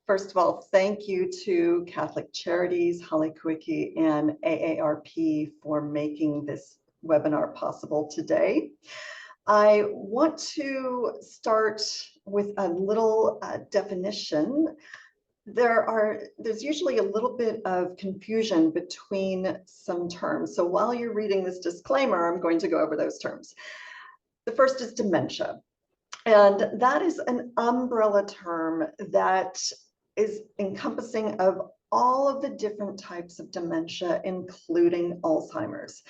First of all, thank you to Catholic Charities, Holly Kwiecki, and AARP for making this webinar possible today. I want to start with a little definition. There's usually a little bit of confusion between some terms. So while you're reading this disclaimer, I'm going to go over those terms. The first is dementia. And that is an umbrella term that is encompassing of all of the different types of dementia, including Alzheimer's.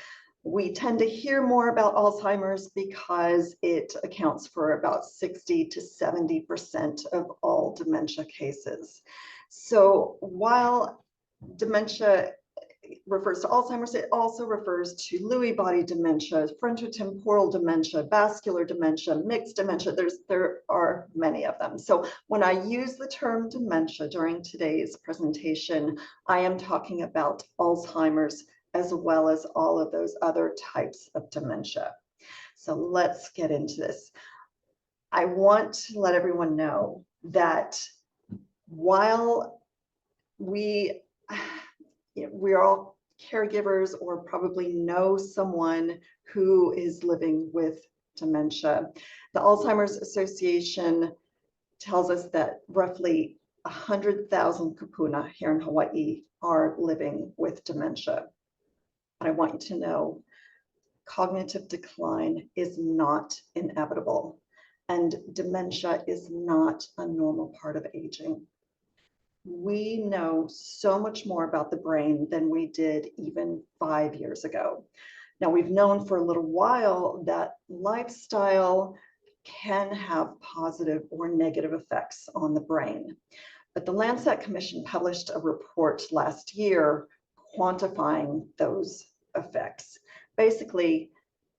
We tend to hear more about Alzheimer's because it accounts for about 60 to 70% of all dementia cases. So while dementia refers to Alzheimer's, it also refers to Lewy body dementia, frontotemporal dementia, vascular dementia, mixed dementia. There are many of them. So when I use the term dementia during today's presentation, I am talking about Alzheimer's as well as all of those other types of dementia. So let's get into this. I want to let everyone know that while we're all caregivers or probably know someone who is living with dementia. The Alzheimer's Association tells us that roughly 100,000 kupuna here in Hawaii are living with dementia. But I want you to know cognitive decline is not inevitable, and dementia is not a normal part of aging. We know so much more about the brain than we did even 5 years ago. Now, we've known for a little while that lifestyle can have positive or negative effects on the brain. But the Lancet Commission published a report last year quantifying those effects. Basically,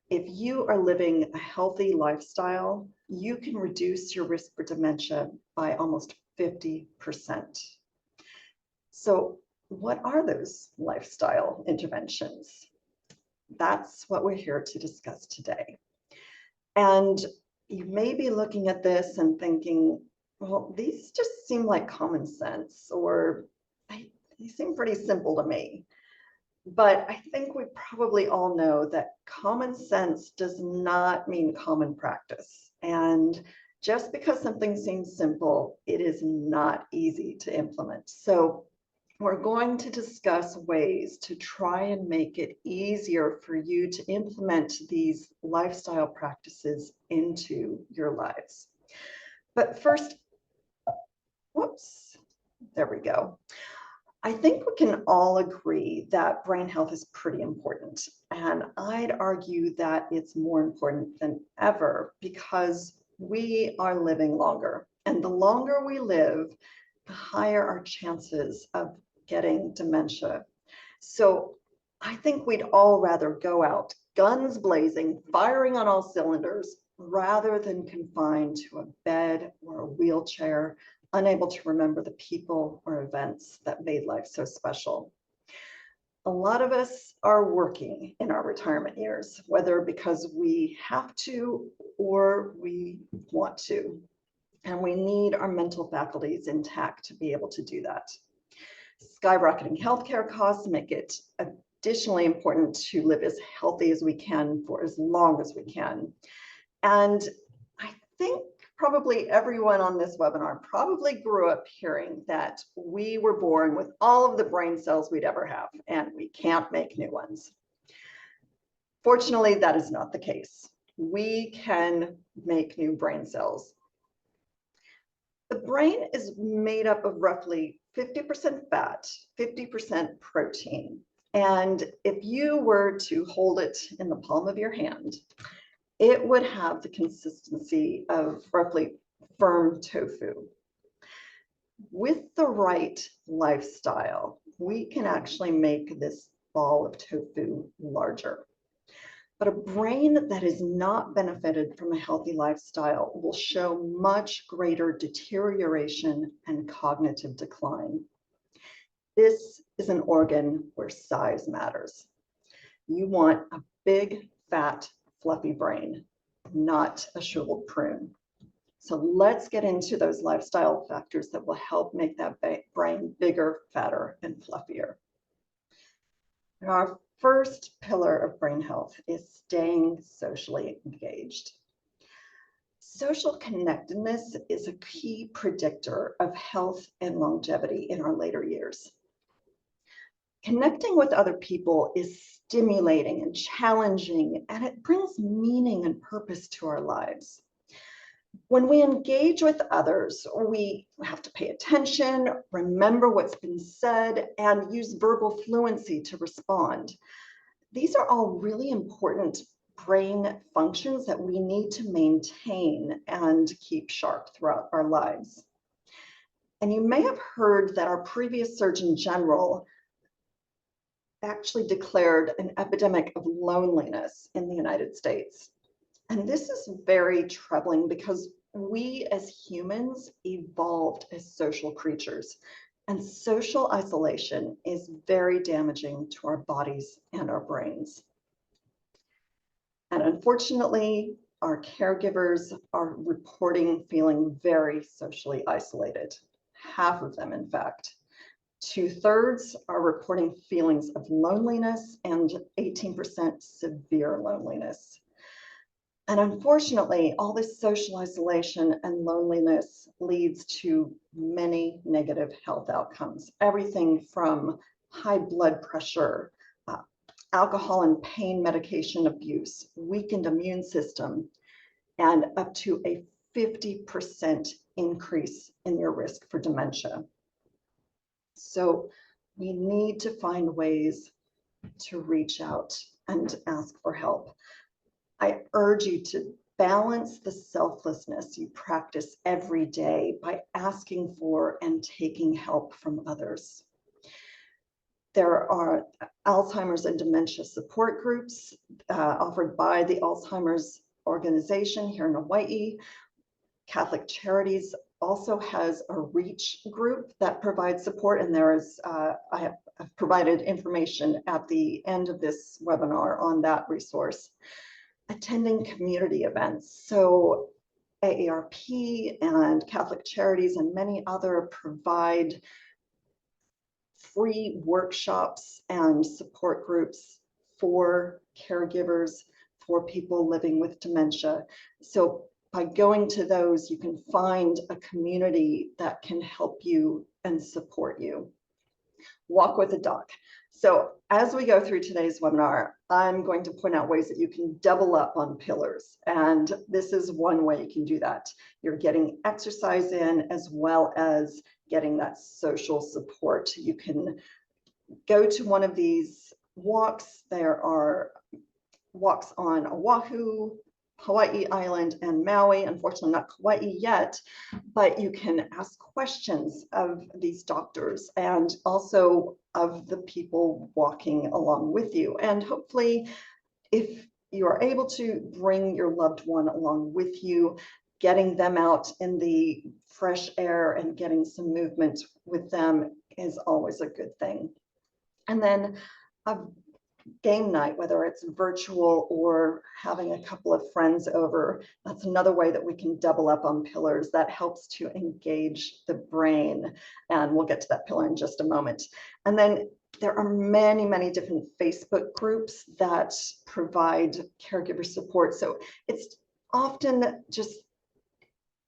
if you are living a healthy lifestyle, you can reduce your risk for dementia by almost 50%. So what are those lifestyle interventions? That's what we're here to discuss today. And you may be looking at this and thinking, well, these just seem like common sense, or they seem pretty simple to me. But I think we probably all know that common sense does not mean common practice. And just because something seems simple, it is not easy to implement. So we're going to discuss ways to try and make it easier for you to implement these lifestyle practices into your lives. But first, whoops, there we go. I think we can all agree that brain health is pretty important. And I'd argue that it's more important than ever because we are living longer. And the longer we live, the higher our chances of getting dementia. So I think we'd all rather go out guns blazing, firing on all cylinders, rather than confined to a bed or a wheelchair, unable to remember the people or events that made life so special. A lot of us are working in our retirement years, whether because we have to or we want to. And we need our mental faculties intact to be able to do that. Skyrocketing healthcare costs make it additionally important to live as healthy as we can for as long as we can. And I think probably everyone on this webinar probably grew up hearing that we were born with all of the brain cells we'd ever have, and we can't make new ones. Fortunately, that is not the case. We can make new brain cells. The brain is made up of roughly 50% fat, 50% protein. And if you were to hold it in the palm of your hand, it would have the consistency of roughly firm tofu. With the right lifestyle, we can actually make this ball of tofu larger. But a brain that is not benefited from a healthy lifestyle will show much greater deterioration and cognitive decline. This is an organ where size matters. You want a big, fat, fluffy brain, not a shriveled prune. So let's get into those lifestyle factors that will help make that brain bigger, fatter, and fluffier. Our first pillar of brain health is staying socially engaged. Social connectedness is a key predictor of health and longevity in our later years. Connecting with other people is stimulating and challenging, and it brings meaning and purpose to our lives. When we engage with others, we have to pay attention, remember what's been said, and use verbal fluency to respond. These are all really important brain functions that we need to maintain and keep sharp throughout our lives. And you may have heard that our previous Surgeon General actually declared an epidemic of loneliness in the United States. And this is very troubling because we as humans evolved as social creatures, and social isolation is very damaging to our bodies and our brains. And unfortunately, our caregivers are reporting feeling very socially isolated. Half of them, in fact. 2/3 are reporting feelings of loneliness and 18% severe loneliness. And unfortunately, all this social isolation and loneliness leads to many negative health outcomes. Everything from high blood pressure, alcohol and pain medication abuse, weakened immune system, and up to a 50% increase in your risk for dementia. So we need to find ways to reach out and ask for help. I urge you to balance the selflessness you practice every day by asking for and taking help from others. There are Alzheimer's and dementia support groups offered by the Alzheimer's organization here in Hawaii. Catholic Charities also has a REACH group that provides support, and there is, I have provided information at the end of this webinar on that resource. Attending community events. So AARP and Catholic Charities and many other provide free workshops and support groups for caregivers, for people living with dementia. So by going to those, you can find a community that can help you and support you. Walk with a doc. So as we go through today's webinar, I'm going to point out ways that you can double up on pillars. And this is one way you can do that. You're getting exercise in as well as getting that social support. You can go to one of these walks. There are walks on Oahu, Hawaii Island, and Maui. Unfortunately, not Kauai yet, but you can ask questions of these doctors and also of the people walking along with you. And hopefully, if you are able to bring your loved one along with you, getting them out in the fresh air and getting some movement with them is always a good thing. And then a game night, whether it's virtual or having a couple of friends over, that's another way that we can double up on pillars that helps to engage the brain. And we'll get to that pillar in just a moment. And then there are many, many different Facebook groups that provide caregiver support. So it's often just,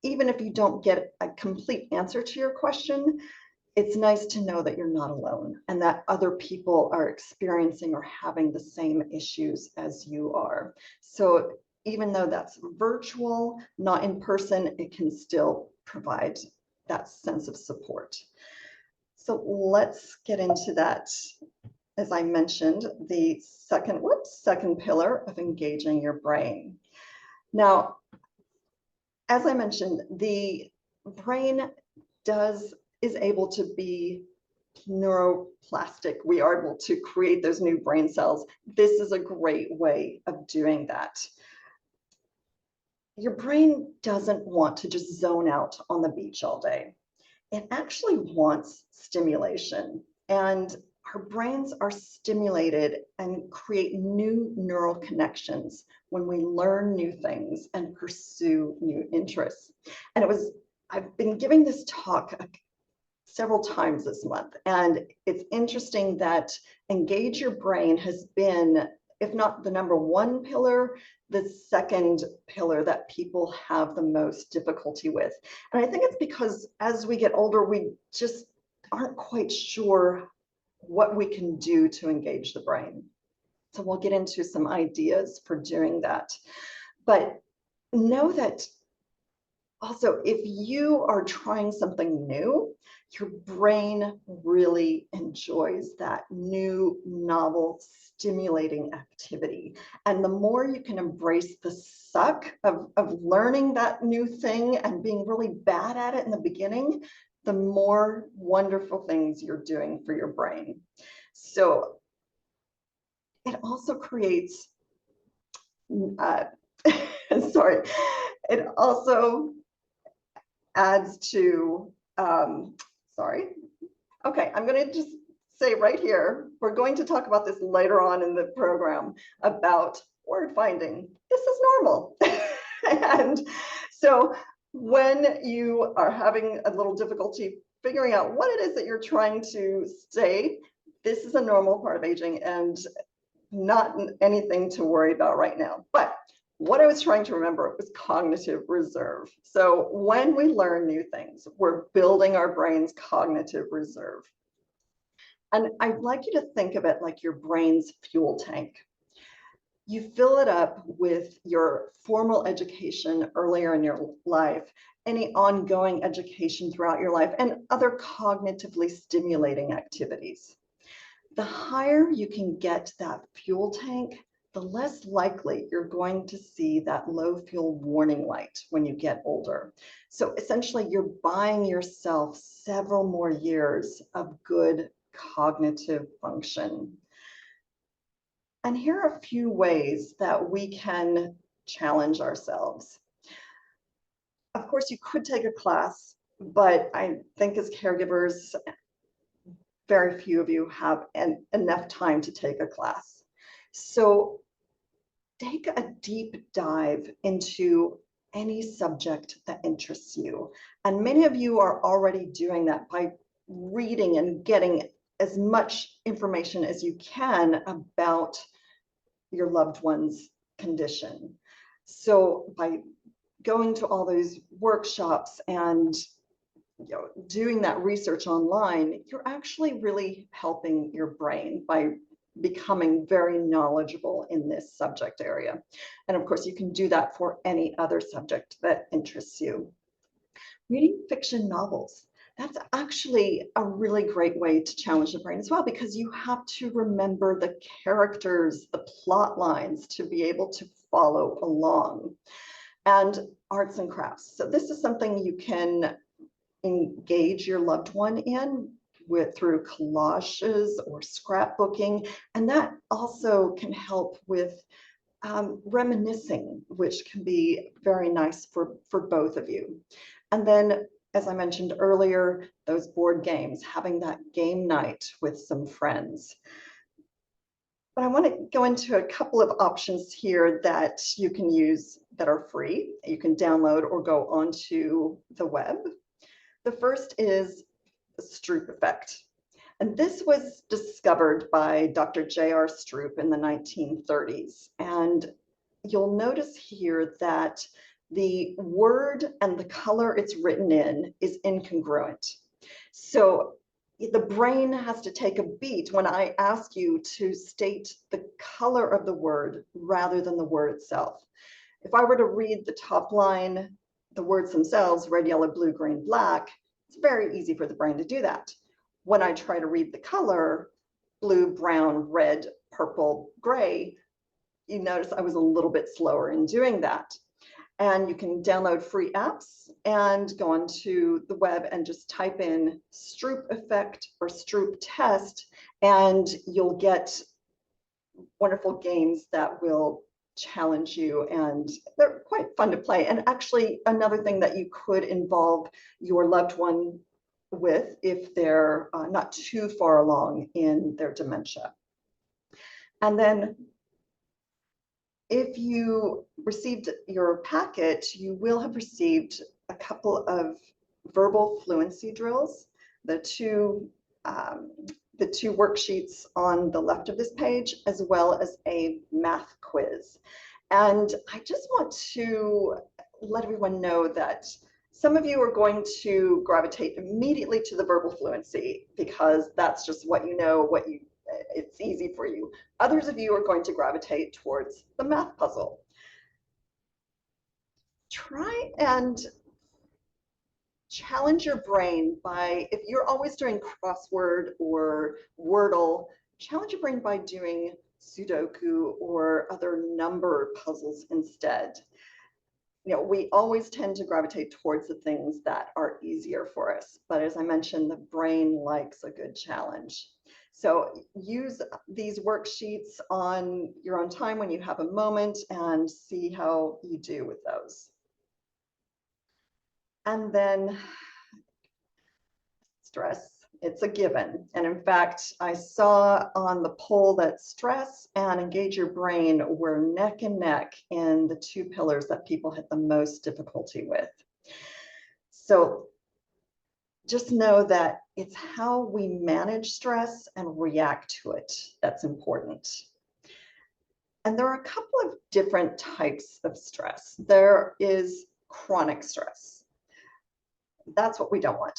even if you don't get a complete answer to your question, it's nice to know that you're not alone and that other people are experiencing or having the same issues as you are. So even though that's virtual, not in person, it can still provide that sense of support. So let's get into that. As I mentioned, the second pillar of engaging your brain. Now, as I mentioned, the brain is able to be neuroplastic. We are able to create those new brain cells. This is a great way of doing that. Your brain doesn't want to just zone out on the beach all day. It actually wants stimulation. And our brains are stimulated and create new neural connections when we learn new things and pursue new interests. And I've been giving this talk several times this month, and it's interesting that engage your brain has been, if not the number one pillar, the second pillar that people have the most difficulty with. And I think it's because as we get older, we just aren't quite sure what we can do to engage the brain. So we'll get into some ideas for doing that. But know that also, if you are trying something new, your brain really enjoys that new, novel, stimulating activity. And the more you can embrace the suck of learning that new thing and being really bad at it in the beginning, the more wonderful things you're doing for your brain. So it also creates, sorry, it also adds to, sorry. Okay, I'm going to just say right here, we're going to talk about this later on in the program about word finding. This is normal. And so when you are having a little difficulty figuring out what it is that you're trying to say, this is a normal part of aging and not anything to worry about right now. But what I was trying to remember was cognitive reserve. So when we learn new things, we're building our brain's cognitive reserve. And I'd like you to think of it like your brain's fuel tank. You fill it up with your formal education earlier in your life, any ongoing education throughout your life, and other cognitively stimulating activities. The higher you can get that fuel tank, the less likely you're going to see that low fuel warning light when you get older. So essentially, you're buying yourself several more years of good cognitive function. And here are a few ways that we can challenge ourselves. Of course, you could take a class, but I think as caregivers, very few of you have enough time to take a class. So take a deep dive into any subject that interests you. And many of you are already doing that by reading and getting as much information as you can about your loved one's condition. So by going to all those workshops and doing that research online, you're actually really helping your brain by becoming very knowledgeable in this subject area. And of course, you can do that for any other subject that interests you. Reading fiction novels, that's actually a really great way to challenge the brain as well, because you have to remember the characters, the plot lines to be able to follow along. And arts and crafts. So this is something you can engage your loved one in through collages or scrapbooking. And that also can help with reminiscing, which can be very nice for both of you. And then, as I mentioned earlier, those board games, having that game night with some friends. But I want to go into a couple of options here that you can use that are free. You can download or go onto the web. The first is the Stroop effect. And this was discovered by Dr. J.R. Stroop in the 1930s. And you'll notice here that the word and the color it's written in is incongruent. So the brain has to take a beat when I ask you to state the color of the word rather than the word itself. If I were to read the top line, the words themselves, red, yellow, blue, green, black, it's very easy for the brain to do that. When I try to read the color, blue, brown, red, purple, gray, you notice I was a little bit slower in doing that. And you can download free apps and go onto the web and just type in Stroop effect or Stroop test, and you'll get wonderful games that will challenge you, and they're quite fun to play. And actually, another thing that you could involve your loved one with if they're not too far along in their dementia. And then if you received your packet, you will have received a couple of verbal fluency drills, the two worksheets on the left of this page, as well as a math quiz. And I just want to let everyone know that some of you are going to gravitate immediately to the verbal fluency because that's just what you know, it's easy for you. Others of you are going to gravitate towards the math puzzle. Try and challenge your brain by, if you're always doing crossword or Wordle, challenge your brain by doing Sudoku or other number puzzles instead. You know, we always tend to gravitate towards the things that are easier for us. But as I mentioned, the brain likes a good challenge. So use these worksheets on your own time when you have a moment and see how you do with those. And then stress, it's a given. And in fact, I saw on the poll that stress and engage your brain were neck and neck in the two pillars that people had the most difficulty with. So just know that it's how we manage stress and react to it that's important. And there are a couple of different types of stress. There is chronic stress. That's what we don't want.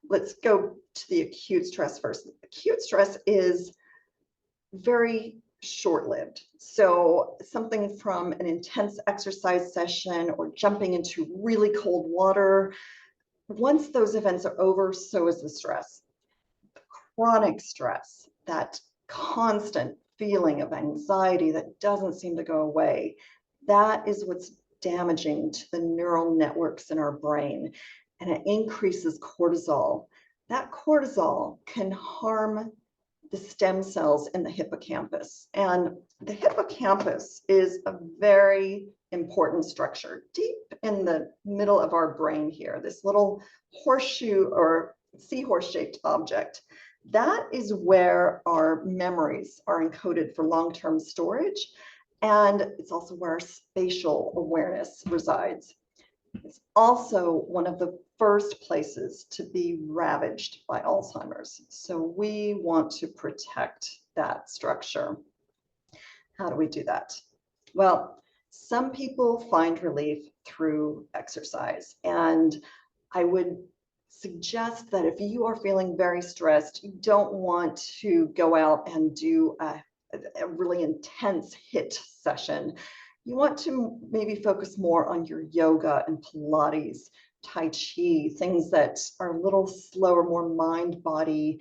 Let's go to the acute stress first. Acute stress is very short-lived. So something from an intense exercise session or jumping into really cold water, once those events are over, so is the stress. Chronic stress, that constant feeling of anxiety that doesn't seem to go away, that is what's damaging to the neural networks in our brain, and it increases cortisol. That cortisol can harm the stem cells in the hippocampus. And the hippocampus is a very important structure deep in the middle of our brain here, this little horseshoe or seahorse-shaped object. That is where our memories are encoded for long-term storage. And it's also where our spatial awareness resides. It's also one of the first places to be ravaged by Alzheimer's. So we want to protect that structure. How do we do that? Well, some people find relief through exercise. And I would suggest that if you are feeling very stressed, you don't want to go out and do a really intense HIIT session. You want to maybe focus more on your yoga and Pilates, Tai Chi, things that are a little slower, more mind-body,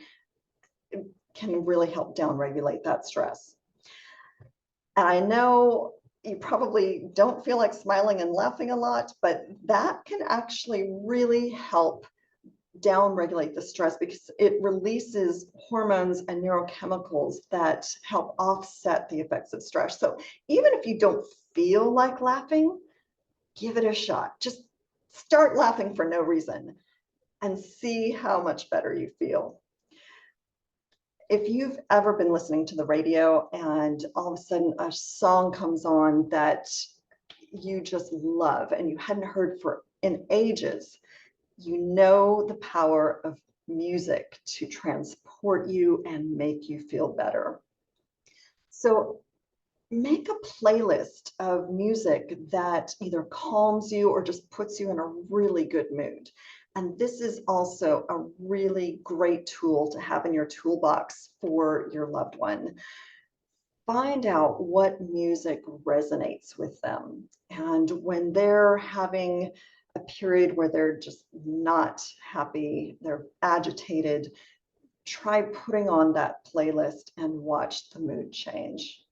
can really help downregulate that stress. And I know you probably don't feel like smiling and laughing a lot, but that can actually really help downregulate the stress because it releases hormones and neurochemicals that help offset the effects of stress. So even if you don't feel like laughing, give it a shot. Just start laughing for no reason and see how much better you feel. If you've ever been listening to the radio and all of a sudden a song comes on that you just love and you hadn't heard in ages, you know the power of music to transport you and make you feel better. So make a playlist of music that either calms you or just puts you in a really good mood. And this is also a really great tool to have in your toolbox for your loved one. Find out what music resonates with them. And when they're having a period where they're just not happy, they're agitated, try putting on that playlist and watch the mood change.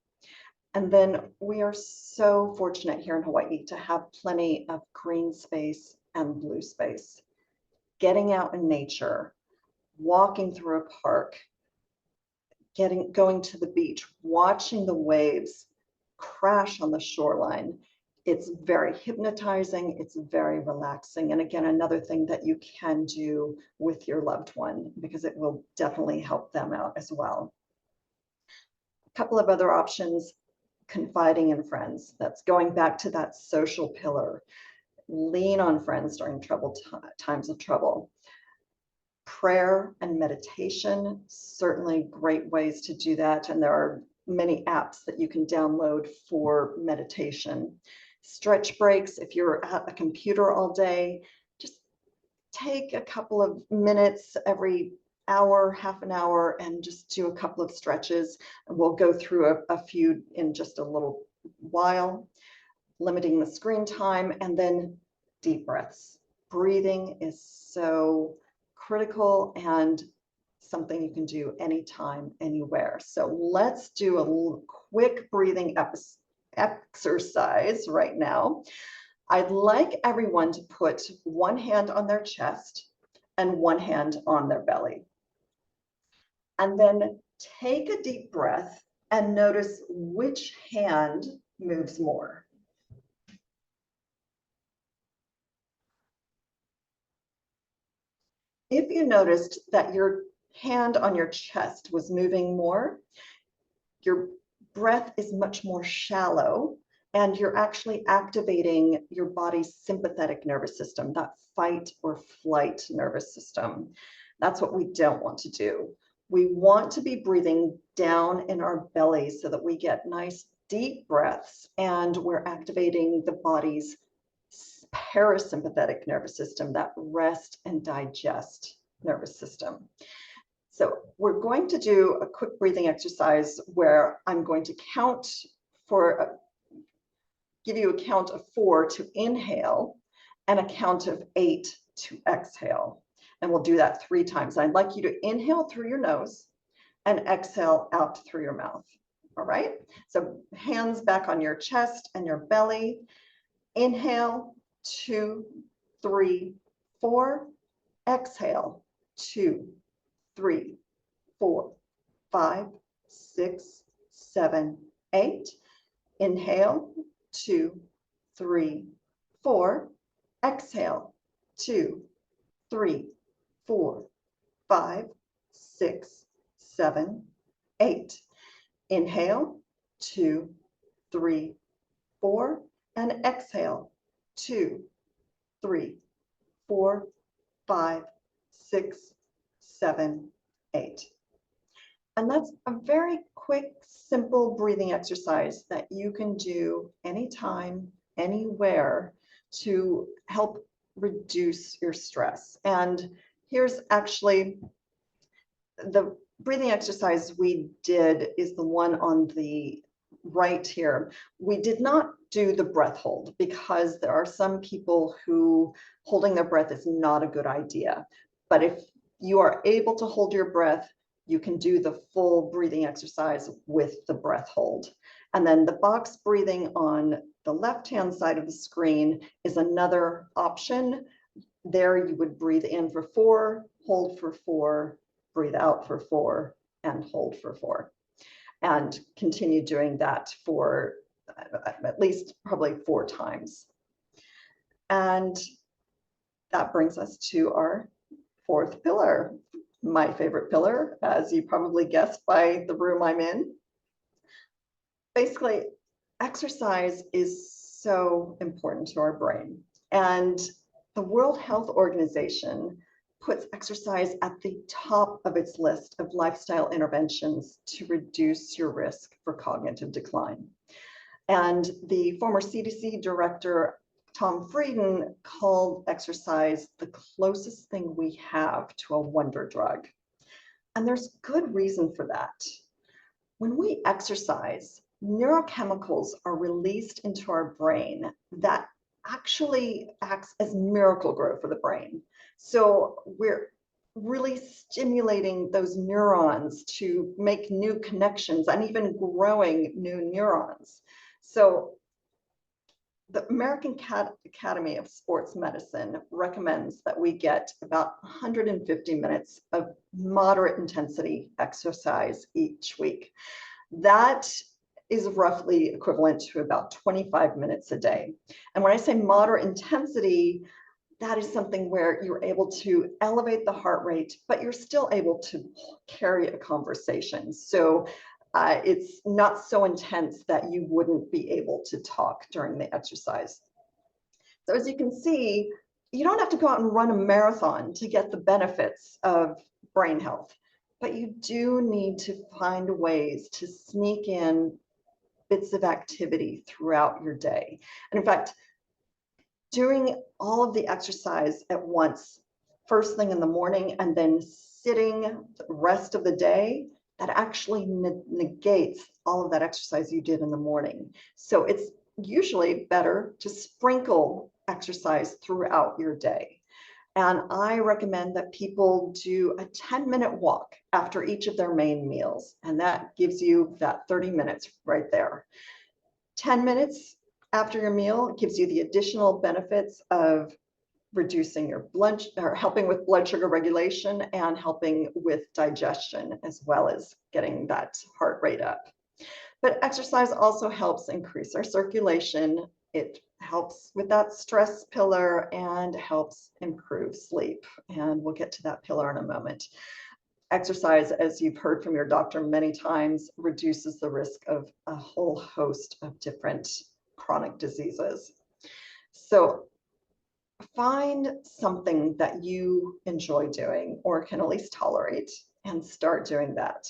And then we are so fortunate here in Hawaii to have plenty of green space and blue space. Getting out in nature, walking through a park, going to the beach, watching the waves crash on the shoreline It's very hypnotizing, it's very relaxing. And again, another thing that you can do with your loved one, because it will definitely help them out as well. A couple of other options: confiding in friends. That's going back to that social pillar. Lean on friends during times of trouble. Prayer and meditation, certainly great ways to do that. And there are many apps that you can download for meditation. Stretch breaks. If you're at a computer all day, just take a couple of minutes every hour, half an hour, and just do a couple of stretches. And we'll go through a few in just a little while. Limiting the screen time, and then deep breaths. Breathing is so critical and something you can do anytime, anywhere. So let's do a quick breathing exercise right now. I'd like everyone to put one hand on their chest and one hand on their belly. And then take a deep breath and notice which hand moves more. If you noticed that your hand on your chest was moving more, your breath is much more shallow, and you're actually activating your body's sympathetic nervous system, that fight or flight nervous system. That's what we don't want to do. We want to be breathing down in our belly so that we get nice deep breaths, and we're activating the body's parasympathetic nervous system, that rest and digest nervous system. So we're going to do a quick breathing exercise where I'm going to give you a count of 4 to inhale and a count of 8 to exhale. And we'll do that 3 times. I'd like you to inhale through your nose and exhale out through your mouth. All right, so hands back on your chest and your belly. Inhale, 2, 3, 4. Exhale, 2, 3, 4, 5, 6, 7, 8. Inhale, 2, 3, 4. Exhale, 2, 3, 4, 5, 6, 7, 8. Inhale, 2, 3, 4. And exhale, 2, 3, 4, 5, 6, 7, 8. And that's a very quick, simple breathing exercise that you can do anytime, anywhere, to help reduce your stress. And here's actually the breathing exercise we did is the one on the right here. We did not do the breath hold because there are some people who holding their breath is not a good idea. But if you are able to hold your breath, you can do the full breathing exercise with the breath hold. And then the box breathing on the left-hand side of the screen is another option. There you would breathe in for 4, hold for 4, breathe out for 4, and hold for 4. And continue doing that for at least probably 4 times. And that brings us to our 4th pillar, my favorite pillar, as you probably guessed by the room I'm in. Basically, exercise is so important to our brain. And the World Health Organization puts exercise at the top of its list of lifestyle interventions to reduce your risk for cognitive decline. And the former CDC director, Tom Frieden, called exercise the closest thing we have to a wonder drug. And there's good reason for that. When we exercise, neurochemicals are released into our brain that actually acts as Miracle-Gro for the brain. So we're really stimulating those neurons to make new connections and even growing new neurons. So the American Academy of Sports Medicine recommends that we get about 150 minutes of moderate intensity exercise each week. That is roughly equivalent to about 25 minutes a day. And when I say moderate intensity, that is something where you're able to elevate the heart rate, but you're still able to carry a conversation. So it's not so intense that you wouldn't be able to talk during the exercise. So as you can see, you don't have to go out and run a marathon to get the benefits of brain health, but you do need to find ways to sneak in bits of activity throughout your day. And in fact, doing all of the exercise at once, first thing in the morning, and then sitting the rest of the day, that actually negates all of that exercise you did in the morning. So it's usually better to sprinkle exercise throughout your day. And I recommend that people do a 10-minute walk after each of their main meals. And that gives you that 30 minutes right there. 10 minutes after your meal gives you the additional benefits of reducing your blood, or helping with blood sugar regulation and helping with digestion, as well as getting that heart rate up. But exercise also helps increase our circulation. It helps with that stress pillar and helps improve sleep. And we'll get to that pillar in a moment. Exercise, as you've heard from your doctor many times, reduces the risk of a whole host of different chronic diseases. So find something that you enjoy doing or can at least tolerate and start doing that.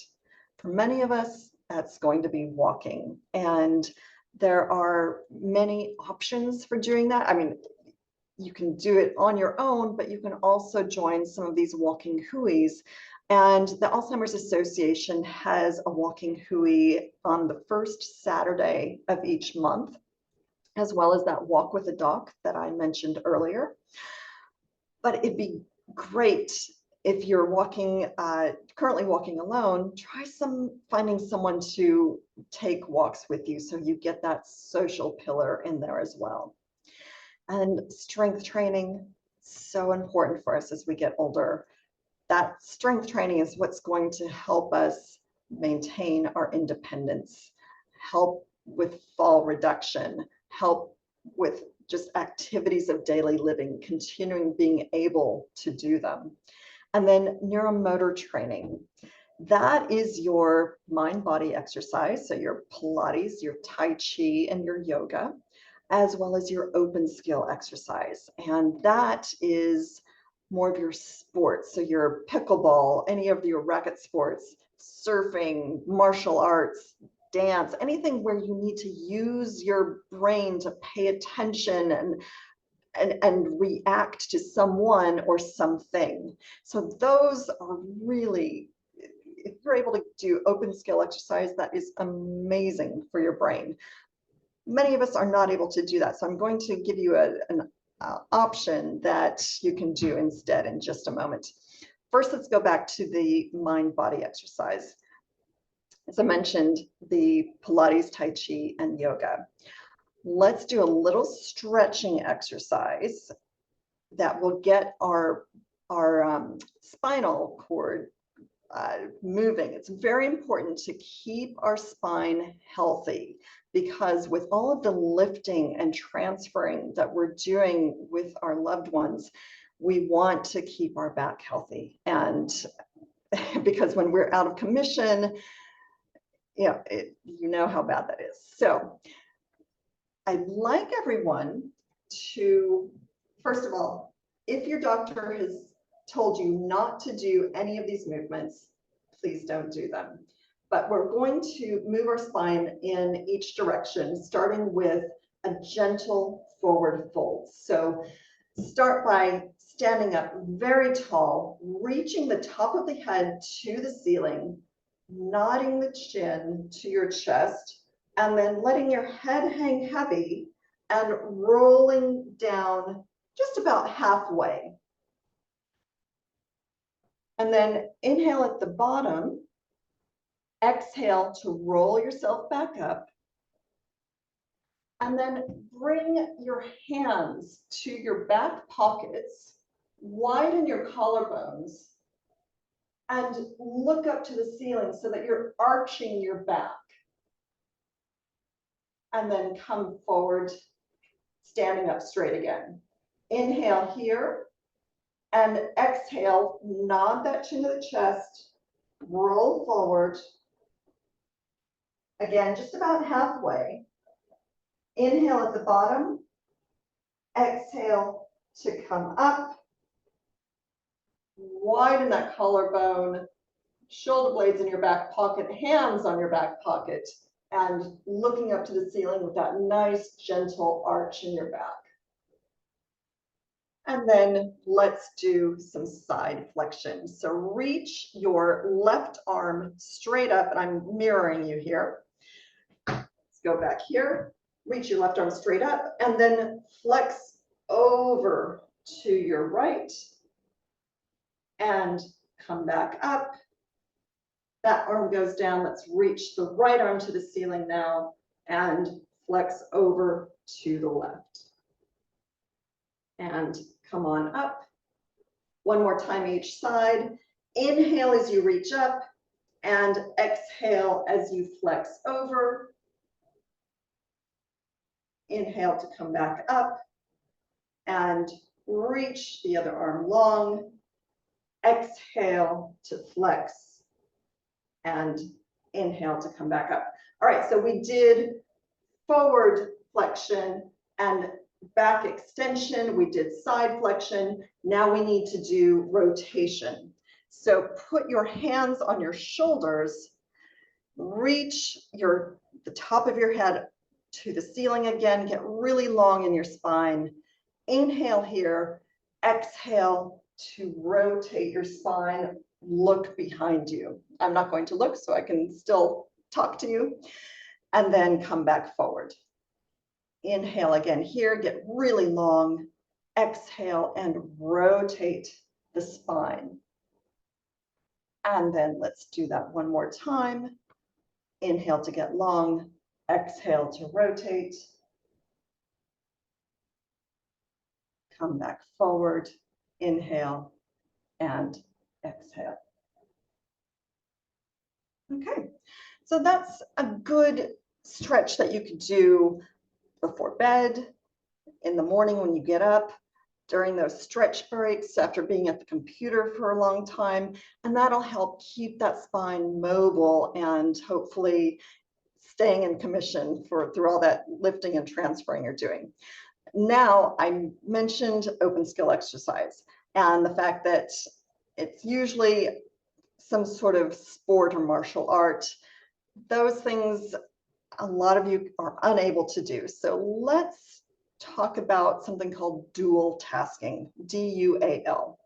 For many of us, that's going to be walking. And there are many options for doing that. I mean, you can do it on your own, but you can also join some of these walking hui's. And the Alzheimer's Association has a walking hui on the first Saturday of each month, as well as that walk with a doc that I mentioned earlier. But it'd be great if you're walking, currently walking alone, try finding someone to take walks with you so you get that social pillar in there as well. And strength training, so important for us as we get older. That strength training is what's going to help us maintain our independence, help with fall reduction, help with just activities of daily living, continuing being able to do them. And then neuromotor training. That is your mind-body exercise, so your Pilates, your Tai Chi, and your yoga, as well as your open skill exercise. And that is more of your sports. So your pickleball, any of your racket sports, surfing, martial arts, dance, anything where you need to use your brain to pay attention and react to someone or something. So those are really, if you're able to do open skill exercise, that is amazing for your brain. Many of us are not able to do that. So I'm going to give you an option that you can do instead in just a moment. First, let's go back to the mind-body exercise. As I mentioned, the Pilates, Tai Chi, and yoga. Let's do a little stretching exercise that will get our spinal cord moving. It's very important to keep our spine healthy, because with all of the lifting and transferring that we're doing with our loved ones, we want to keep our back healthy. And because when we're out of commission, you know how bad that is. So I'd like everyone to, first of all, if your doctor has told you not to do any of these movements, please don't do them. But we're going to move our spine in each direction, starting with a gentle forward fold. So start by standing up very tall, reaching the top of the head to the ceiling, nodding the chin to your chest, and then letting your head hang heavy and rolling down just about halfway. And then inhale at the bottom, exhale to roll yourself back up, and then bring your hands to your back pockets, widen your collarbones, and look up to the ceiling so that you're arching your back. and then come forward, standing up straight again. Inhale here, and exhale, nod that chin to the chest, roll forward. Again, just about halfway. Inhale at the bottom, exhale to come up. Widen that collarbone, shoulder blades in your back pocket, hands on your back pocket, and looking up to the ceiling with that nice gentle arch in your back. And then let's do some side flexion. So reach your left arm straight up, and I'm mirroring you here. Let's go back here, reach your left arm straight up, and then flex over to your right and come back up. That arm goes down. Let's reach the right arm to the ceiling now and flex over to the left. And come on up. One more time each side. Inhale as you reach up and exhale as you flex over. Inhale to come back up and reach the other arm long. Exhale to flex and inhale to come back up. All right, so we did forward flexion and back extension. We did side flexion. Now we need to do rotation. So put your hands on your shoulders, reach the top of your head to the ceiling again, get really long in your spine. Inhale here, exhale to rotate your spine, look behind you. I'm not going to look so I can still talk to you, and then come back forward. Inhale again here, get really long, exhale and rotate the spine. And then let's do that one more time. Inhale to get long, exhale to rotate. Come back forward, inhale and exhale. Okay, so that's a good stretch that you could do before bed, in the morning when you get up, during those stretch breaks after being at the computer for a long time, and that'll help keep that spine mobile and hopefully staying in commission through all that lifting and transferring you're doing. Now, I mentioned open skill exercise and the fact that it's usually some sort of sport or martial art. Those things a lot of you are unable to do. So let's talk about something called dual tasking, D-U-A-L.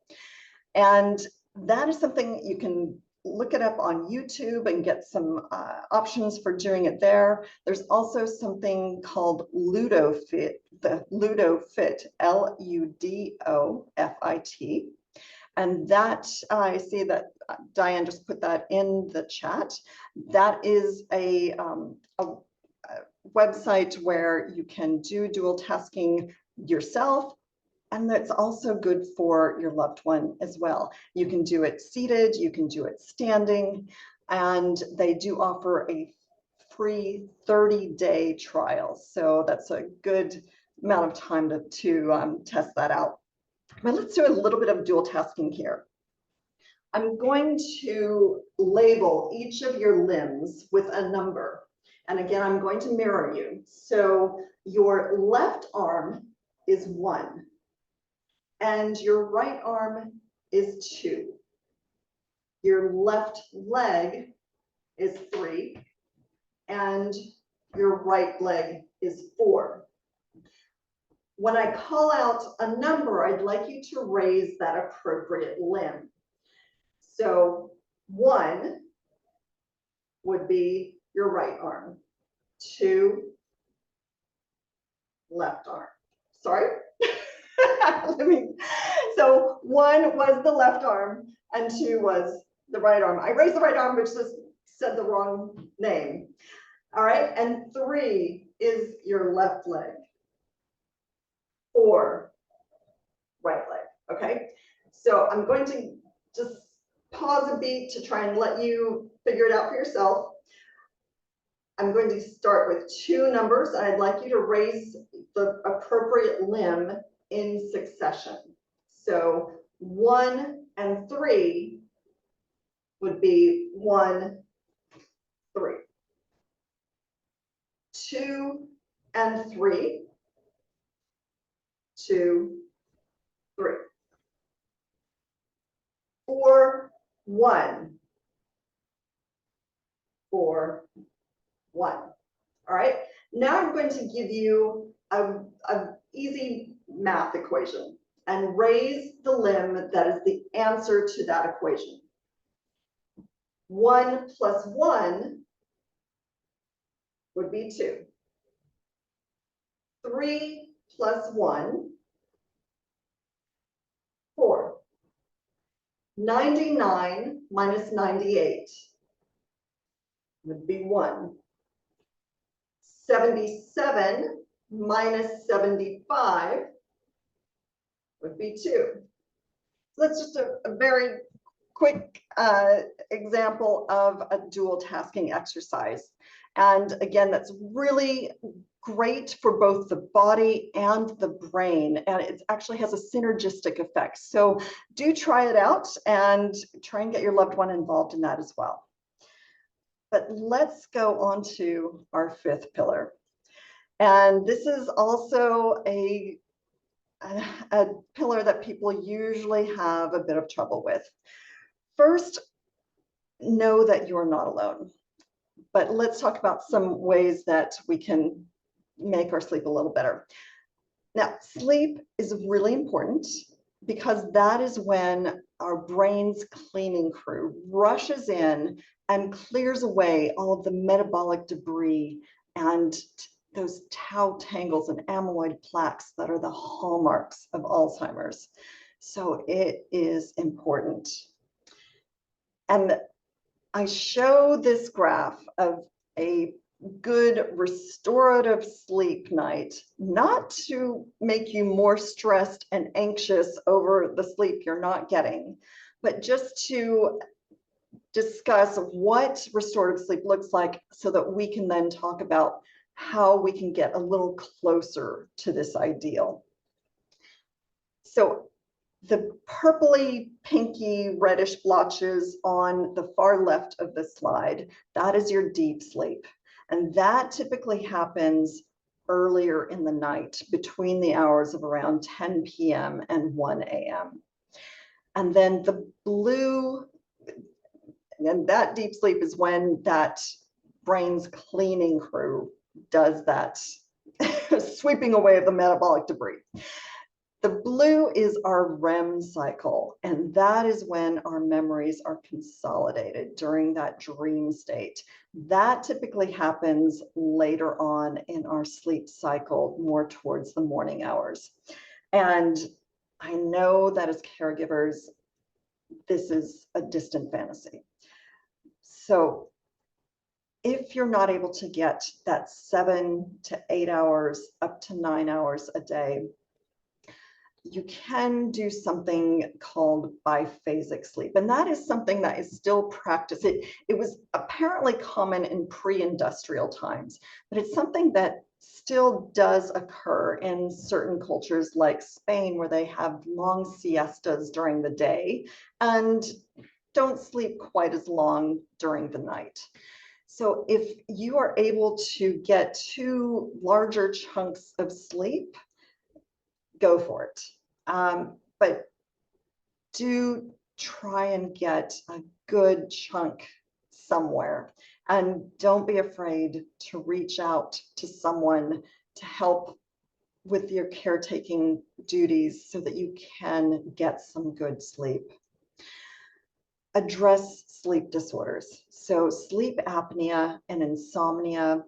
And that is something you can look it up on YouTube and get some options for doing it there. There's also something called LudoFit, the LudoFit, L-U-D-O-F-I-T. And that, I see that Diane just put that in the chat. That is a website where you can do dual tasking yourself, and that's also good for your loved one as well. You can do it seated, you can do it standing, and they do offer a free 30-day trial. So that's a good amount of time to test that out. But let's do a little bit of dual tasking here. I'm going to label each of your limbs with a number. And again, I'm going to mirror you. So your left arm is 1, and your right arm is 2. Your left leg is 3, and your right leg is 4. When I call out a number, I'd like you to raise that appropriate limb. So 1 would be your right arm, 2, left arm. Sorry. So 1 was the left arm and 2 was the right arm. I raised the right arm, which just said the wrong name. All right, and 3 is your left leg. 4, right leg. Okay, so I'm going to just pause a beat to try and let you figure it out for yourself. I'm going to start with 2 numbers. I'd like you to raise the appropriate limb in succession. So 1 and 3 would be 1, 3. 2 and 3, 2, 3. 4, 1, 4, 1. All right. Now I'm going to give you a easy math equation and raise the limb that is the answer to that equation. 1 plus 1 would be 2. 3 plus 1, 4. 99 minus 98 would be 1. 77 minus 75 would be 2. So that's just a very quick example of a dual tasking exercise. And again, that's really great for both the body and the brain, and it actually has a synergistic effect. So do try it out and try and get your loved one involved in that as well. But let's go on to our 5th pillar. And this is also a pillar that people usually have a bit of trouble with. First, know that you're not alone. But let's talk about some ways that we can make our sleep a little better. Now, sleep is really important because that is when our brain's cleaning crew rushes in and clears away all of the metabolic debris and those tau tangles and amyloid plaques that are the hallmarks of Alzheimer's. So it is important. And I show this graph of a good restorative sleep night, not to make you more stressed and anxious over the sleep you're not getting, but just to discuss what restorative sleep looks like so that we can then talk about how we can get a little closer to this ideal. So the purpley, pinky, reddish blotches on the far left of the slide, that is your deep sleep. And that typically happens earlier in the night, between the hours of around 10 p.m. and 1 a.m. And then the blue, and that deep sleep is when that brain's cleaning crew does that sweeping away of the metabolic debris. The blue is our REM cycle, and that is when our memories are consolidated during that dream state. That typically happens later on in our sleep cycle, more towards the morning hours. And I know that as caregivers, this is a distant fantasy. So if you're not able to get that 7 to 8 hours, up to 9 hours a day, you can do something called biphasic sleep. And that is something that is still practiced. It was apparently common in pre-industrial times, but it's something that still does occur in certain cultures like Spain, where they have long siestas during the day and don't sleep quite as long during the night. So if you are able to get 2 larger chunks of sleep, go for it. But do try and get a good chunk somewhere, and don't be afraid to reach out to someone to help with your caretaking duties so that you can get some good sleep. Address sleep disorders. So sleep apnea and insomnia,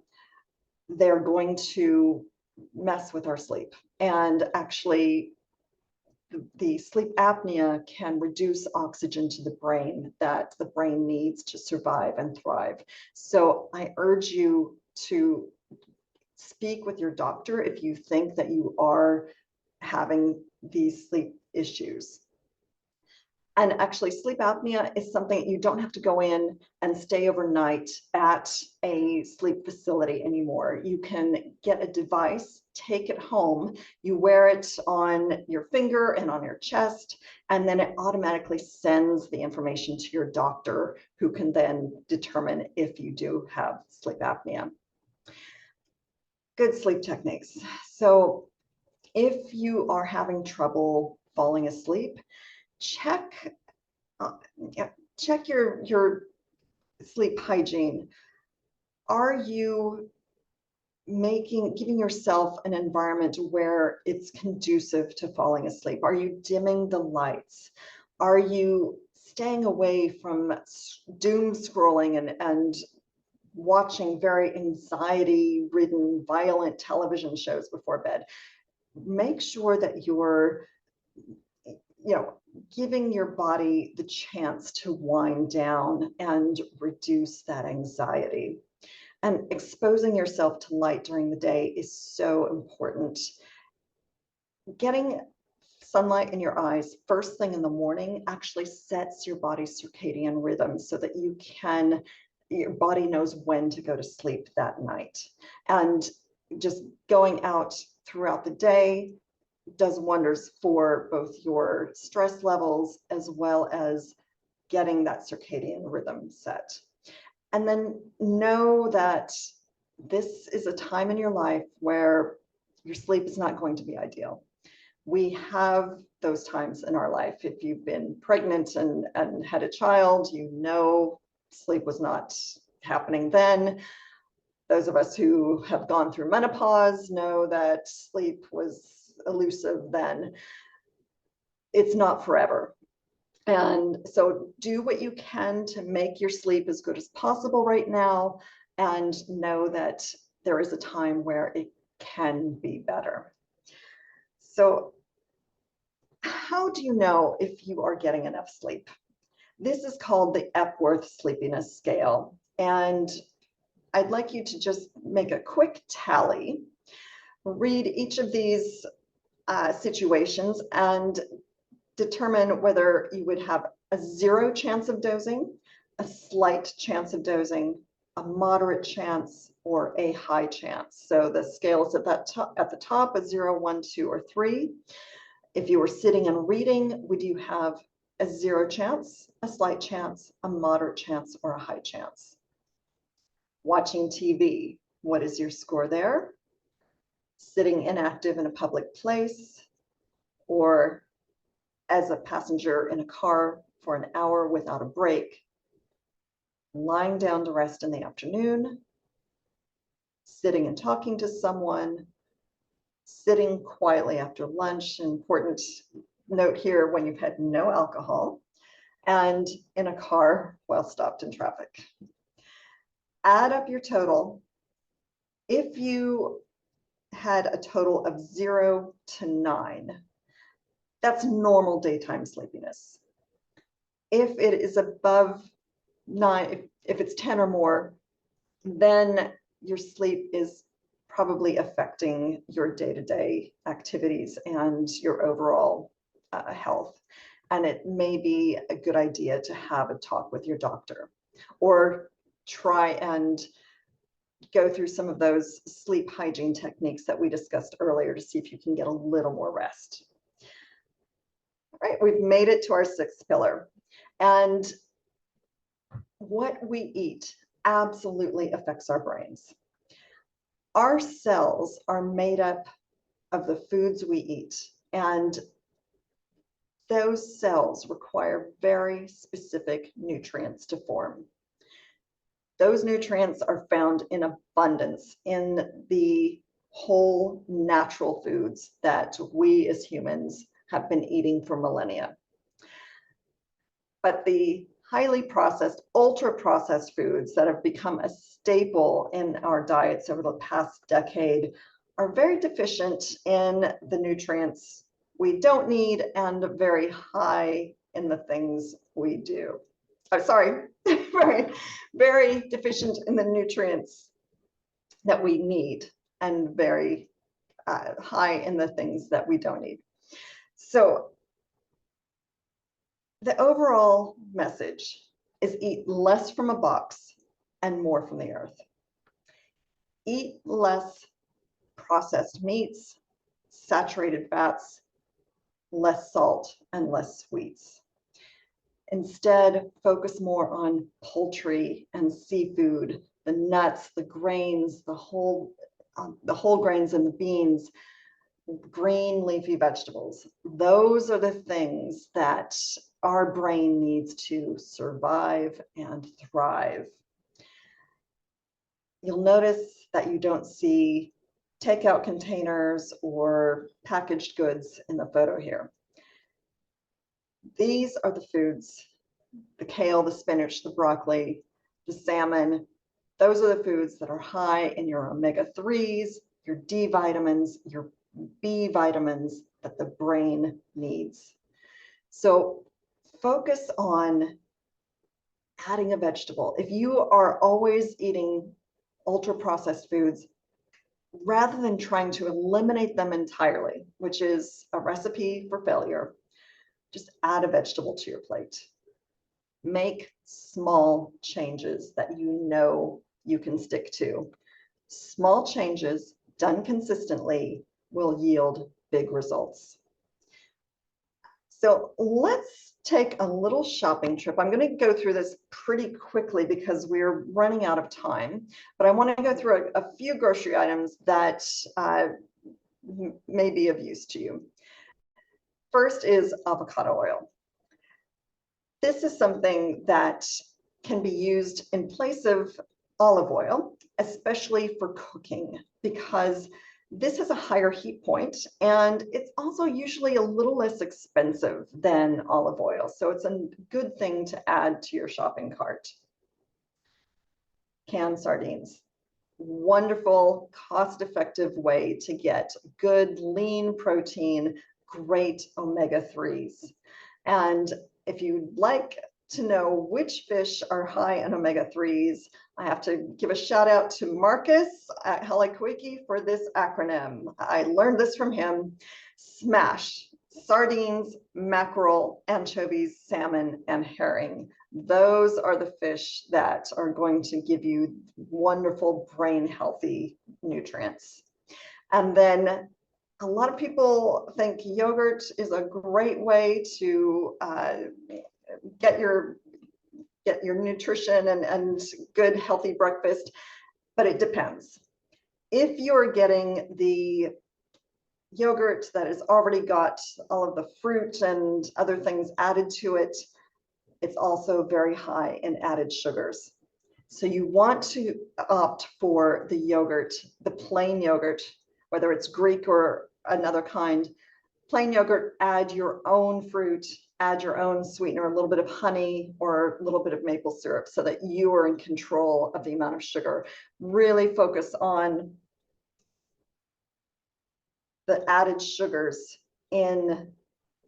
they're going to mess with our sleep. And actually, the sleep apnea can reduce oxygen to the brain that the brain needs to survive and thrive. So I urge you to speak with your doctor if you think that you are having these sleep issues. And actually, sleep apnea is something you don't have to go in and stay overnight at a sleep facility anymore. You can get a device, take it home, you wear it on your finger and on your chest, and then it automatically sends the information to your doctor, who can then determine if you do have sleep apnea. Good sleep techniques. So if you are having trouble falling asleep, check check your sleep hygiene. Are you giving yourself an environment where it's conducive to falling asleep? Are you dimming the lights? Are you staying away from doom scrolling and watching very anxiety-ridden, violent television shows before bed? Make sure that you're giving your body the chance to wind down and reduce that anxiety. And exposing yourself to light during the day is so important. Getting sunlight in your eyes first thing in the morning actually sets your body's circadian rhythm so that your body knows when to go to sleep that night. And just going out throughout the day does wonders for both your stress levels as well as getting that circadian rhythm set. And then know that this is a time in your life where your sleep is not going to be ideal. We have those times in our life. If you've been pregnant and had a child, sleep was not happening then. Those of us who have gone through menopause know that sleep was elusive then. It's not forever. And so do what you can to make your sleep as good as possible right now, and know that there is a time where it can be better. So how do you know if you are getting enough sleep? This is called the Epworth Sleepiness Scale. And I'd like you to just make a quick tally, read each of these situations, and determine whether you would have a 0 chance of dozing, a slight chance of dozing, a moderate chance, or a high chance. So the scale is at the top, a 0, 1, 2, or 3. If you were sitting and reading, would you have a 0 chance, a slight chance, a moderate chance, or a high chance? Watching TV, what is your score there? Sitting inactive in a public place, or as a passenger in a car for an hour without a break, lying down to rest in the afternoon, sitting and talking to someone, sitting quietly after lunch, an important note here when you've had no alcohol, and in a car while stopped in traffic. Add up your total. If you had a total of 0 to 9, that's normal daytime sleepiness. If it is above 9, if it's 10 or more, then your sleep is probably affecting your day-to-day activities and your overall health. And it may be a good idea to have a talk with your doctor, or try and go through some of those sleep hygiene techniques that we discussed earlier to see if you can get a little more rest. All right, we've made it to our 6th pillar. And what we eat absolutely affects our brains. Our cells are made up of the foods we eat, and those cells require very specific nutrients to form. Those nutrients are found in abundance in the whole natural foods that we as humans have been eating for millennia. But the highly processed, ultra-processed foods that have become a staple in our diets over the past decade are very deficient in the nutrients we don't need and very high in the things we do. I'm sorry, very deficient in the nutrients that we need and very high in the things that we don't need. So The overall message is eat less from a box and more from the earth. Eat less processed meats, saturated fats, less salt, and less sweets. Instead, focus more on poultry and seafood, the nuts, the grains, the whole grains and the beans, green leafy vegetables. Those are the things that our brain needs to survive and thrive. You'll notice that you don't see takeout containers or packaged goods in the photo here. These are the foods, the kale, the spinach, the broccoli, the salmon. Those are the foods that are high in your omega-3s, your D vitamins, your B vitamins that the brain needs. So focus on adding a vegetable. If you are always eating ultra-processed foods, rather than trying to eliminate them entirely, which is a recipe for failure, just add a vegetable to your plate. Make small changes that you know you can stick to. Small changes done consistently will yield big results. So let's take a little shopping trip. I'm going to go through this pretty quickly because we're running out of time, but I want to go through a few grocery items that may be of use to you. First is avocado oil. This is something that can be used in place of olive oil, especially for cooking, because this has a higher heat point and it's also usually a little less expensive than olive oil. So it's a good thing to add to your shopping cart. Canned sardines. Wonderful, cost-effective way to get good lean protein, great omega-3s. And if you'd like to know which fish are high in omega-3s, I have to give a shout out to Marcus at Kelley for this acronym. I learned this from him. SMASH, sardines, mackerel, anchovies, salmon, and herring. Those are the fish that are going to give you wonderful brain healthy nutrients. And then a lot of people think yogurt is a great way to get your nutrition and good healthy breakfast, but it depends. If you're getting the yogurt that has already got all of the fruit and other things added to it, it's also very high in added sugars. So you want to opt for the yogurt, the plain yogurt, whether it's Greek or another kind. Plain yogurt, add your own fruit, add your own sweetener, a little bit of honey or a little bit of maple syrup so that you are in control of the amount of sugar. Really focus on the added sugars in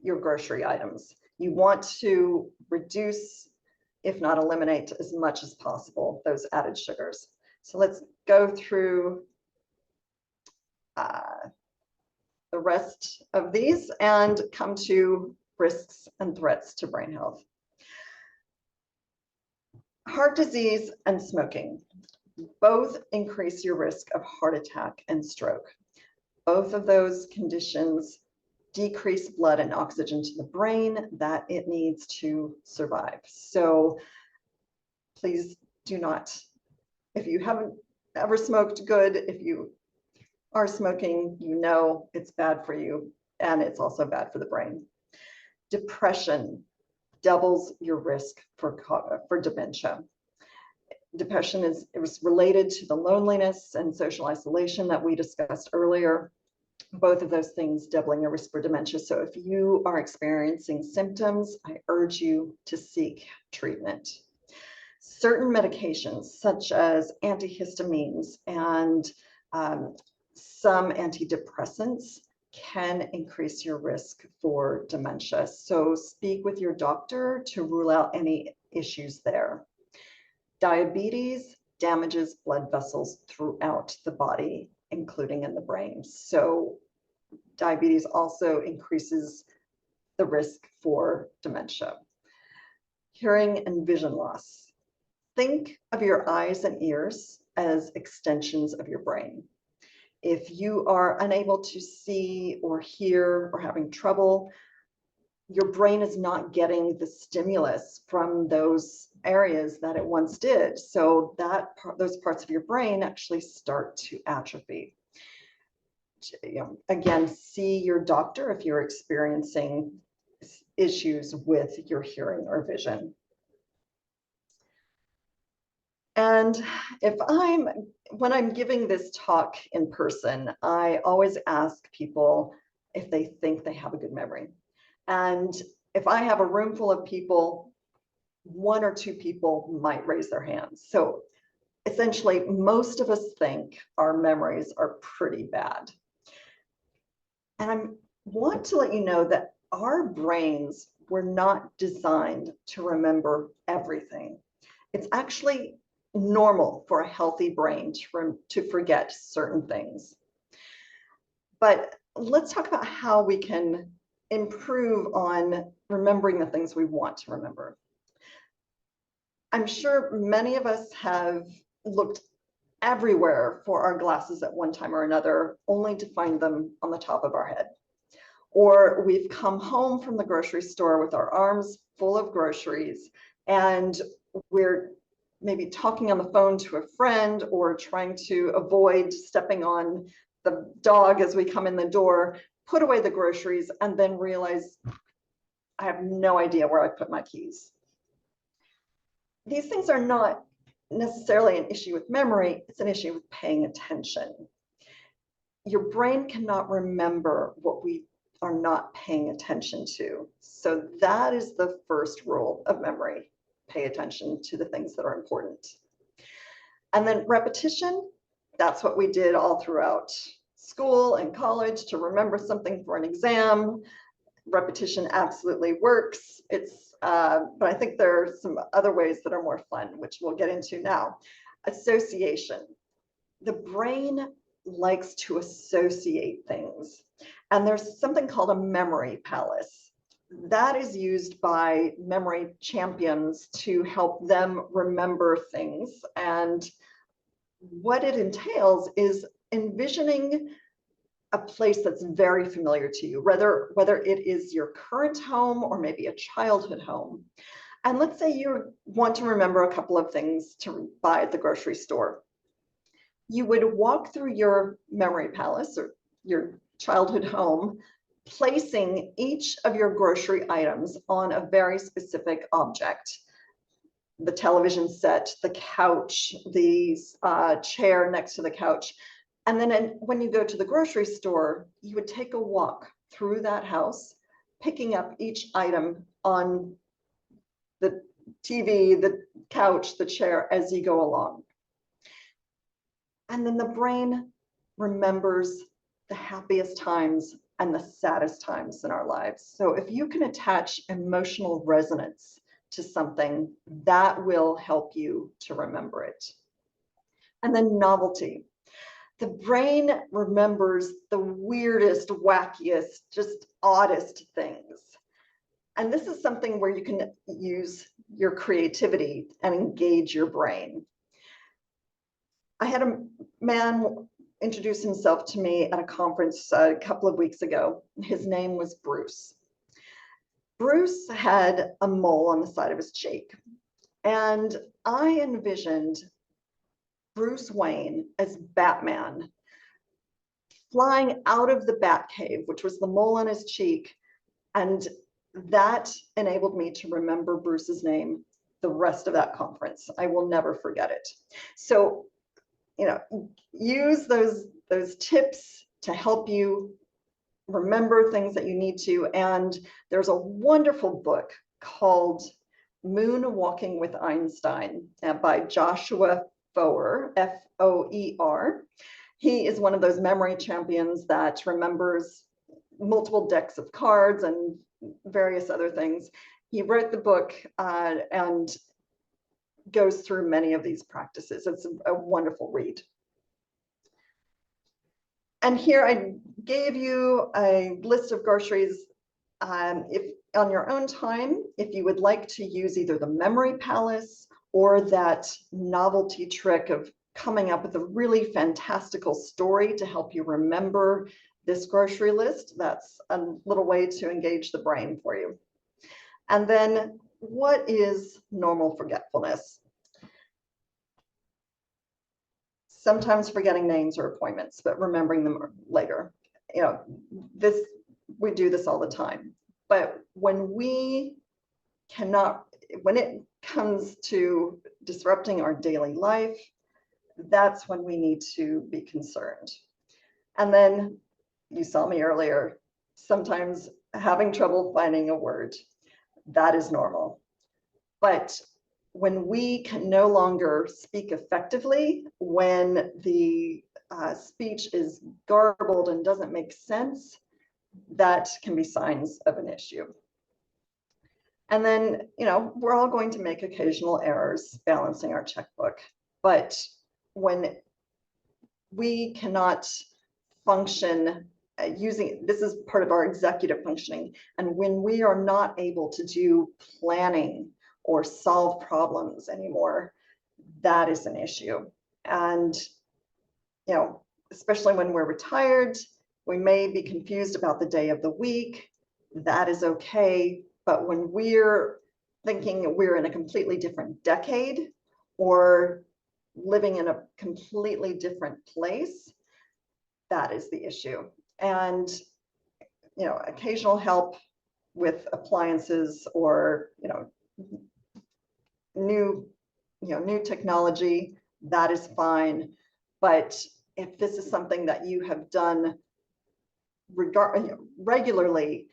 your grocery items. You want to reduce, if not eliminate, as much as possible those added sugars. So let's go through the rest of these and come to risks and threats to brain health. Heart disease and smoking both increase your risk of heart attack and stroke. Both of those conditions decrease blood and oxygen to the brain that it needs to survive. So please do not, if you haven't ever smoked, good. If you are smoking, you know it's bad for you and it's also bad for the brain. Depression doubles your risk for dementia. Depression is related to the loneliness and social isolation that we discussed earlier. Both of those things doubling your risk for dementia. So if you are experiencing symptoms, I urge you to seek treatment. Certain medications, such as antihistamines and some antidepressants, can increase your risk for dementia. So speak with your doctor to rule out any issues there. Diabetes damages blood vessels throughout the body, including in the brain. So diabetes also increases the risk for dementia. hearing and vision loss. Think of your eyes and ears as extensions of your brain. If you are unable to see or hear or having trouble, your brain is not getting the stimulus from those areas that it once did. So those parts of your brain actually start to atrophy. Again, see your doctor if you're experiencing issues with your hearing or vision. And when I'm giving this talk in person, I always ask people if they think they have a good memory. And if I have a room full of people, 1 or 2 people might raise their hands. So essentially, most of us think our memories are pretty bad. And I want to let you know that our brains were not designed to remember everything. It's actually normal for a healthy brain to forget certain things. But let's talk about how we can improve on remembering the things we want to remember. I'm sure many of us have looked everywhere for our glasses at one time or another, only to find them on the top of our head. Or we've come home from the grocery store with our arms full of groceries, and we're maybe talking on the phone to a friend or trying to avoid stepping on the dog as we come in the door, put away the groceries, and then realize I have no idea where I put my keys. These things are not necessarily an issue with memory, it's an issue with paying attention. Your brain cannot remember what we are not paying attention to. So that is the first rule of memory. Pay attention to the things that are important. And then repetition, that's what we did all throughout school and college to remember something for an exam. Repetition absolutely works. But I think there are some other ways that are more fun, which we'll get into now. Association. The brain likes to associate things. And there's something called a memory palace. That is used by memory champions to help them remember things. And what it entails is envisioning a place that's very familiar to you, whether it is your current home or maybe a childhood home. And let's say you want to remember a couple of things to buy at the grocery store. You would walk through your memory palace or your childhood home, placing each of your grocery items on a very specific object. The television set, the couch, the chair next to the couch. And then when you go to the grocery store, you would take a walk through that house, picking up each item on the TV, the couch, the chair as you go along. And then the brain remembers the happiest times and the saddest times in our lives. So if you can attach emotional resonance to something, that will help you to remember it. And then novelty. The brain remembers the weirdest, wackiest, just oddest things. And this is something where you can use your creativity and engage your brain. I had a man introduce himself to me at a conference a couple of weeks ago. His name was Bruce. Bruce had a mole on the side of his cheek. And I envisioned Bruce Wayne as Batman flying out of the Batcave, which was the mole on his cheek. And that enabled me to remember Bruce's name the rest of that conference. I will never forget it. So, use those tips to help you remember things that you need to. And there's a wonderful book called Moonwalking with Einstein by Joshua Foer, F-O-E-R. He is one of those memory champions that remembers multiple decks of cards and various other things. He wrote the book and goes through many of these practices. It's a wonderful read. And here I gave you a list of groceries. If on your own time, if you would like to use either the memory palace or that novelty trick of coming up with a really fantastical story to help you remember this grocery list, that's a little way to engage the brain for you. And then, what is normal forgetfulness? Sometimes forgetting names or appointments, but remembering them later. You know, we do this all the time. But when it comes to disrupting our daily life, that's when we need to be concerned. And then, you saw me earlier, sometimes having trouble finding a word, that is normal. But when we can no longer speak effectively, when the speech is garbled and doesn't make sense, that can be signs of an issue. And then, we're all going to make occasional errors balancing our checkbook. But when we cannot function this is part of our executive functioning, and when we are not able to do planning or solve problems anymore, that is an issue. And, especially when we're retired, we may be confused about the day of the week. That is okay. But when we're thinking we're in a completely different decade or living in a completely different place, that is the issue. And, occasional help with appliances or, new technology, that is fine. But if this is something that you have done regularly,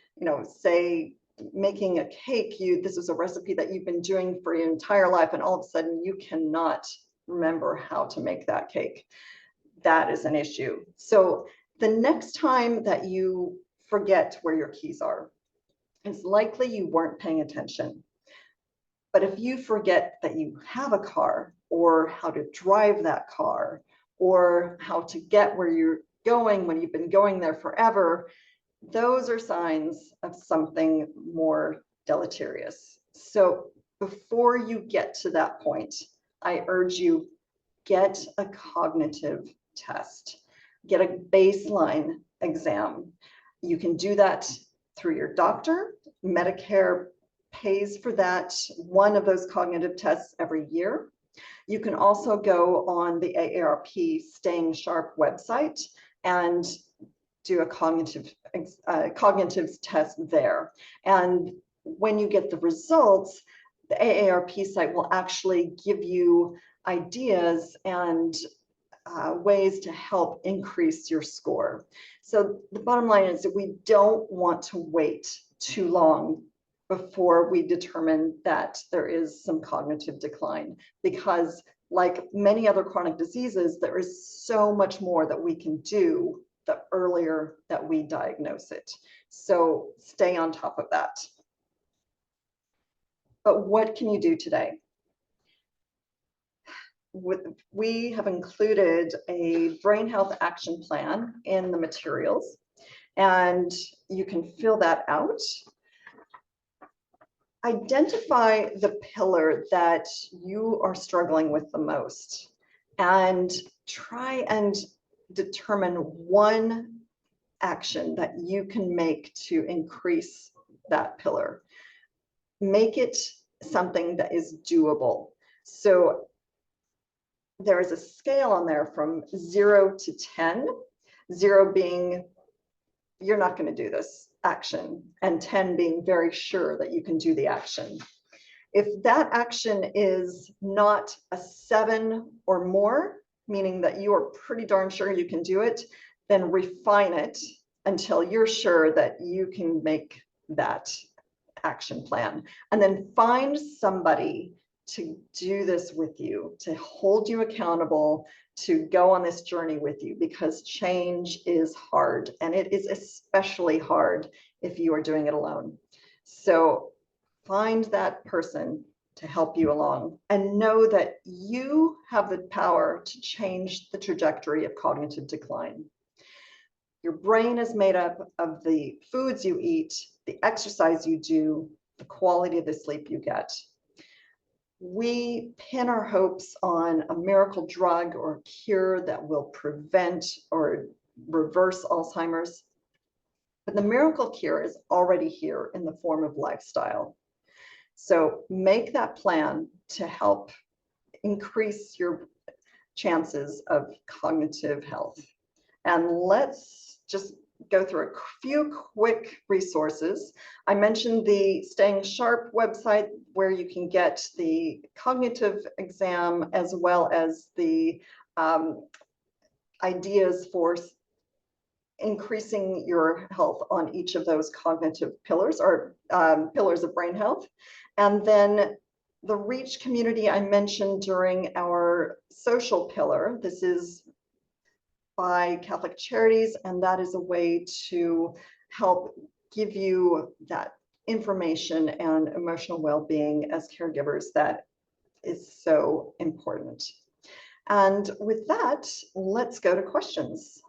say making a cake, this is a recipe that you've been doing for your entire life, and all of a sudden you cannot remember how to make that cake, that is an issue. So the next time that you forget where your keys are, it's likely you weren't paying attention. But if you forget that you have a car, or how to drive that car, or how to get where you're going when you've been going there forever, those are signs of something more deleterious. So before you get to that point, I urge you, get a cognitive test, get a baseline exam. You can do that through your doctor. Medicare pays for that, one of those cognitive tests every year. You can also go on the AARP Staying Sharp website and do a cognitive test there. And when you get the results, the AARP site will actually give you ideas and ways to help increase your score. So the bottom line is that we don't want to wait too long before we determine that there is some cognitive decline, because like many other chronic diseases, there is so much more that we can do the earlier that we diagnose it. So stay on top of that. But what can you do today? We have included a brain health action plan in the materials, and you can fill that out. Identify the pillar that you are struggling with the most and try and determine one action that you can make to increase that pillar. Make it something that is doable. So there is a scale on there from 0 to 10, 0 being you're not going to do this action, and 10 being very sure that you can do the action. If that action is not a 7 or more, meaning that you are pretty darn sure you can do it, then refine it until you're sure that you can make that action plan. And then find somebody to do this with you, to hold you accountable, to go on this journey with you, because change is hard, and it is especially hard if you are doing it alone. So find that person to help you along, and know that you have the power to change the trajectory of cognitive decline. Your brain is made up of the foods you eat, the exercise you do, the quality of the sleep you get. We pin our hopes on a miracle drug or cure that will prevent or reverse Alzheimer's. But the miracle cure is already here in the form of lifestyle. So make that plan to help increase your chances of cognitive health. And let's just go through a few quick resources. I mentioned the Staying Sharp website where you can get the cognitive exam as well as the ideas for increasing your health on each of those cognitive pillars or pillars of brain health. And then the REACH community I mentioned during our social pillar. This is by Catholic Charities, and that is a way to help give you that information and emotional well-being as caregivers that is so important. And with that, let's go to questions.